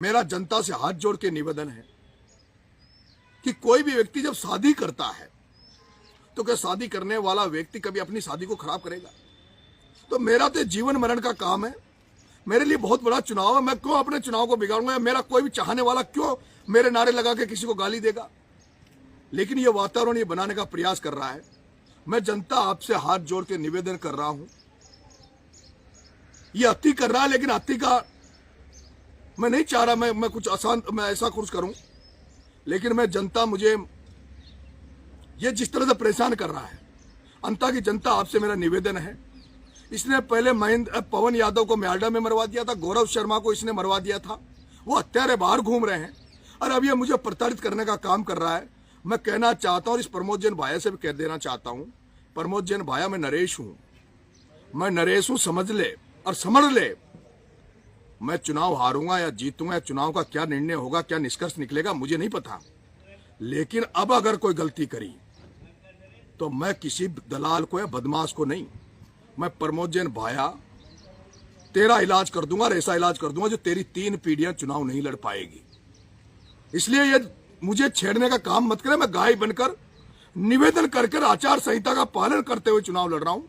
मेरा जनता से हाथ जोड़ के निवेदन है कि कोई भी व्यक्ति जब शादी करता है तो क्या शादी करने वाला व्यक्ति कभी अपनी शादी को खराब करेगा? तो मेरा तो जीवन मरण का काम है, मेरे लिए बहुत बड़ा चुनाव है। मैं क्यों अपने चुनाव को बिगाड़ूंगा? मेरा कोई भी चाहने वाला क्यों मेरे नारे लगा के किसी को गाली देगा? लेकिन ये वातावरण ये बनाने का प्रयास कर रहा है। मैं जनता आपसे हाथ जोड़ के निवेदन कर रहा हूं, ये अति कर रहा है, लेकिन अति का मैं नहीं चाह रहा मैं कुछ आसान मैं ऐसा कुछ करूं, लेकिन मैं जनता मुझे ये जिस तरह से परेशान कर रहा है, अंता की जनता आपसे मेरा निवेदन है। इसने पहले पवन यादव को म्यालडा में मरवा दिया था, गौरव शर्मा को इसने मरवा दिया था, वो हत्यारे बाहर घूम रहे हैं और अब ये मुझे प्रताड़ित करने का काम कर रहा है। मैं कहना चाहता हूं, इस प्रमोद जैन भाया से भी कह देना चाहता हूं, प्रमोद जैन भाया मैं नरेश हूं, समझ ले और समझ ले। मैं चुनाव हारूंगा या जीतूंगा या चुनाव का क्या निर्णय होगा, क्या निष्कर्ष निकलेगा मुझे नहीं पता, लेकिन अब अगर कोई गलती करी तो मैं किसी दलाल को या बदमाश को नहीं, मैं प्रमोद जैन भाया तेरा इलाज कर दूंगा और ऐसा इलाज कर दूंगा जो तेरी 3 पीढ़ियां चुनाव नहीं लड़ पाएगी। इसलिए ये मुझे छेड़ने का काम मत करे। मैं गाय बनकर निवेदन कर आचार संहिता का पालन करते हुए चुनाव लड़ रहा हूं।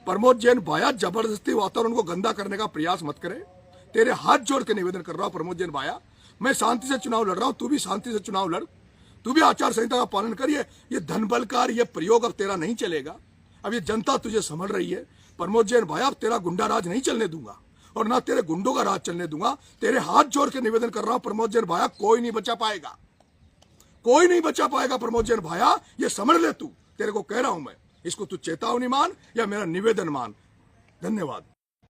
प्रमोद जैन भाया जबरदस्ती वातावरण को गंदा करने का प्रयास मत करे। तेरे हाथ जोड़ के निवेदन कर रहा हूं प्रमोद जैन भाया, मैं शांति से चुनाव लड़ रहा हूं, तू भी शांति से चुनाव लड़, तू भी आचार संहिता का पालन करिए। ये धन बलकार ये प्रयोग अब तेरा नहीं चलेगा। अब ये जनता तुझे समझ रही है। प्रमोद जैन भाया अब तेरा गुंडा राज नहीं चलने दूंगा और ना तेरे गुंडों का राज चलने दूंगा। तेरे हाथ जोड़ के निवेदन कर रहा हूं प्रमोद जैन भाया, कोई नहीं बचा पाएगा, कोई नहीं बचा पाएगा प्रमोद जैन भाया, ये समझ ले तू। तेरे को कह रहा हूं मैं, इसको तू चेतावनी मान या मेरा निवेदन मान। धन्यवाद।